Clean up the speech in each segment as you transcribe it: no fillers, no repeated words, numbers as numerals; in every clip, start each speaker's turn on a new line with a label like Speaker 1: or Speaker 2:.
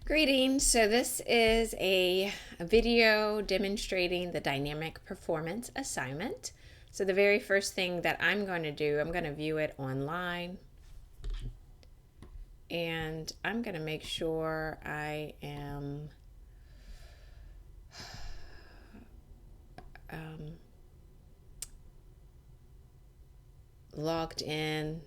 Speaker 1: Greetings. So this is a video demonstrating the dynamic performance assignment. So the very first thing that I'm going to do, I'm going to view it online. And I'm going to make sure I am logged in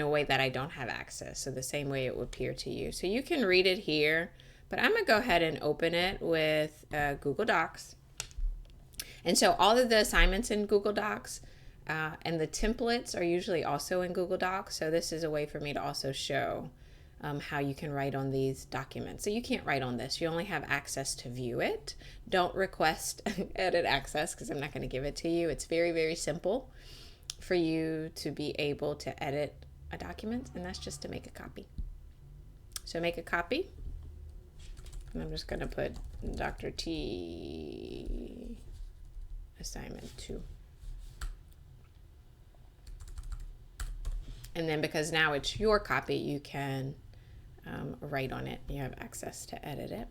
Speaker 1: a way that I don't have access. So the same way it would appear to you. So you can read it here, but I'm going to go ahead and open it with Google Docs. And so all of the assignments in Google Docs and the templates are usually also in Google Docs. So this is a way for me to also show how you can write on these documents. So you can't write on this. You only have access to view it. Don't request edit access because I'm not going to give it to you. It's very, very simple for you to be able to edit a document, and that's just to make a copy. So make a copy, and I'm just going to put Dr. T assignment 2. And then because now it's your copy, you can write on it. You have access to edit it.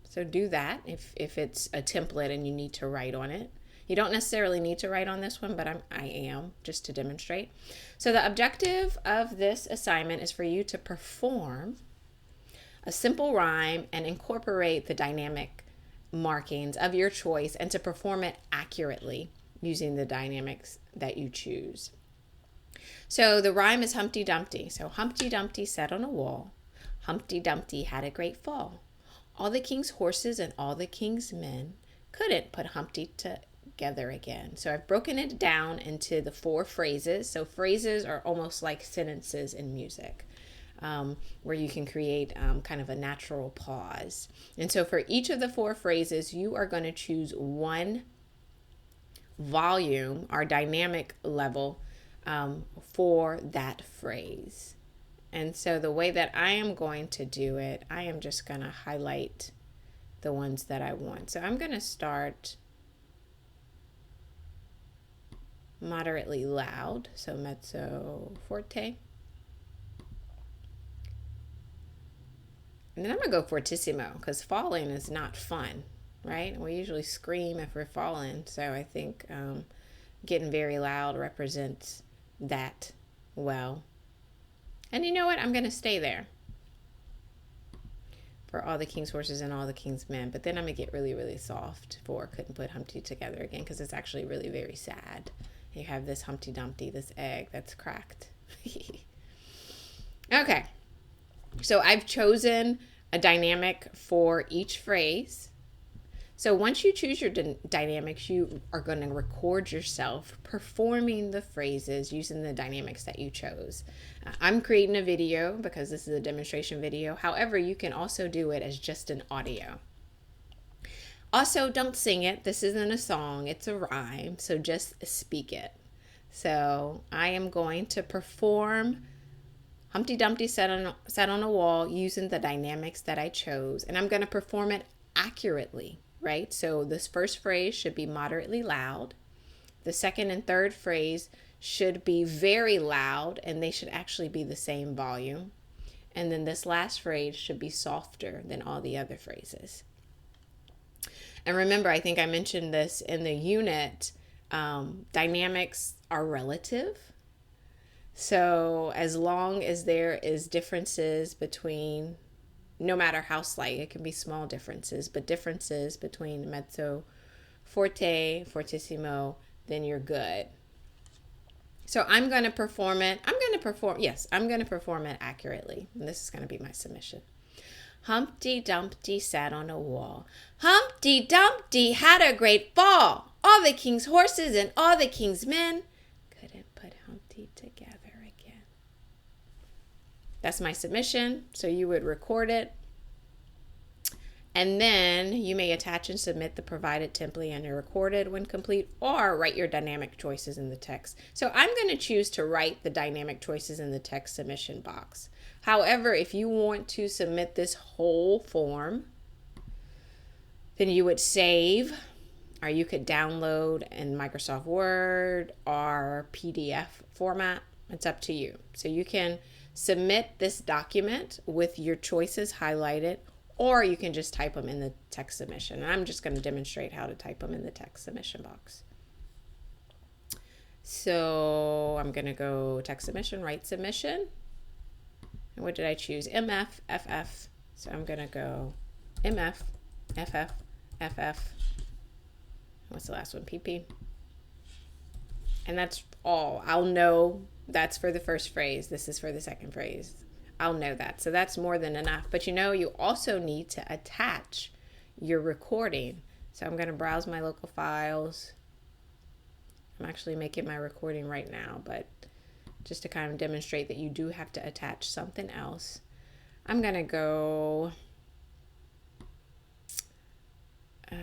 Speaker 1: So do that if it's a template and you need to write on it. You don't necessarily need to write on this one, but I am just to demonstrate. So the objective of this assignment is for you to perform a simple rhyme and incorporate the dynamic markings of your choice and to perform it accurately using the dynamics that you choose. So the rhyme is Humpty Dumpty. So Humpty Dumpty sat on a wall. Humpty Dumpty had a great fall. All the king's horses and all the king's men couldn't put Humpty together again. So I've broken it down into the 4 phrases. So phrases are almost like sentences in music, where you can create kind of a natural pause. And so for each of the 4 phrases, you are going to choose one volume or dynamic level for that phrase. And so the way that I am going to do it, I am just going to highlight the ones that I want. So I'm going to start moderately loud, so mezzo forte. And then I'm going to go fortissimo because falling is not fun, right? We usually scream if we're falling. So I think getting very loud represents that well. And you know what? I'm going to stay there for all the king's horses and all the king's men. But then I'm going to get really, really soft for couldn't put Humpty together again because it's actually really very sad. You have this Humpty Dumpty, this egg that's cracked. Okay. So I've chosen a dynamic for each phrase. So once you choose your dynamics, you are going to record yourself performing the phrases using the dynamics that you chose. I'm creating a video because this is a demonstration video. However, you can also do it as just an audio. Also, don't sing it. This isn't a song. It's a rhyme. So just speak it. So I am going to perform Humpty Dumpty sat on a wall using the dynamics that I chose. And I'm going to perform it accurately. Right? So this first phrase should be moderately loud. The second and third phrase should be very loud, and they should actually be the same volume. And then this last phrase should be softer than all the other phrases. And remember, I think I mentioned this in the unit, dynamics are relative. So as long as there is differences between, no matter how slight, it can be small differences, but differences between mezzo forte, fortissimo, then you're good. So I'm going to perform it. I'm going to perform it accurately. And this is going to be my submission. Humpty Dumpty sat on a wall. Humpty Dumpty had a great fall. All the king's horses and all the king's men couldn't put Humpty together again. That's my submission. So you would record it. And then you may attach and submit the provided template and recorded when complete, or write your dynamic choices in the text. So I'm going to choose to write the dynamic choices in the text submission box. However, if you want to submit this whole form, then you would save, or you could download in Microsoft Word or PDF format. It's up to you. So you can submit this document with your choices highlighted, or you can just type them in the text submission. And I'm just going to demonstrate how to type them in the text submission box. So I'm going to go text submission, write submission. And what did I choose? MF, FF. So I'm going to go MF, FF, FF. What's the last one? PP. And that's all. I'll know that's for the first phrase. This is for the second phrase. I'll know that. So that's more than enough. But you know, you also need to attach your recording. So I'm going to browse my local files. I'm actually making my recording right now, but just to kind of demonstrate that you do have to attach something else. I'm going to go, I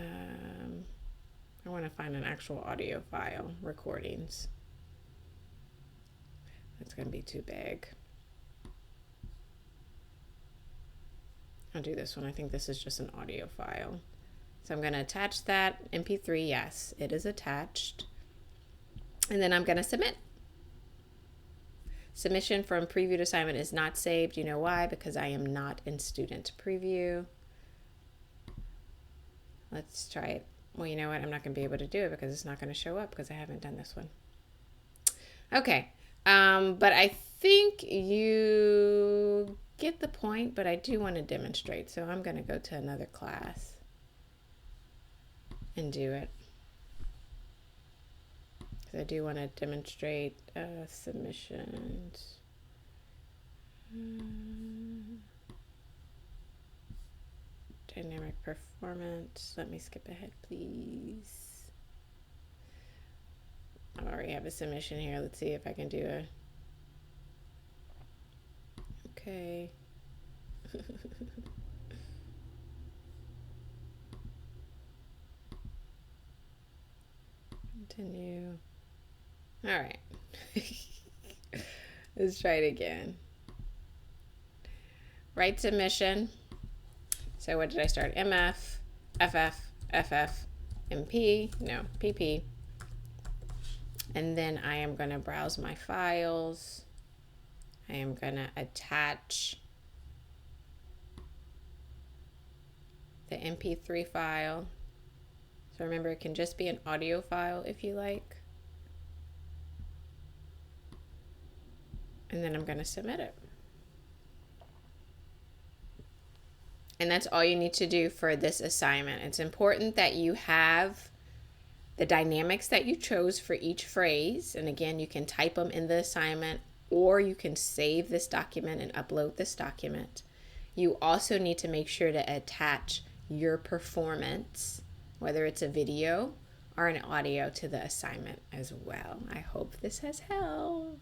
Speaker 1: want to find an actual audio file, recordings. That's going to be too big. I'll do this one. I think this is just an audio file. So I'm going to attach that MP3. Yes, it is attached. And then I'm going to submit. Submission from previewed assignment is not saved. You know why? Because I am not in student preview. Let's try it. Well, you know what? I'm not going to be able to do it because it's not going to show up because I haven't done this one. Okay. But I think you get the point, but I do want to demonstrate. So I'm going to go to another class and do it. Because I do want to demonstrate submissions. Dynamic performance. Let me skip ahead, please. I already have a submission here. Let's see if I can do a... Okay. Continue. All right. Let's try it again. Write submission. So what did I start? MF, FF, FF, MP, no, PP. And then I am going to browse my files. I am going to attach the MP3 file. So remember, it can just be an audio file if you like. And then I'm going to submit it. And that's all you need to do for this assignment. It's important that you have the dynamics that you chose for each phrase. And again, you can type them in the assignment, or you can save this document and upload this document. You also need to make sure to attach your performance, whether it's a video or an audio, to the assignment as well. I hope this has helped.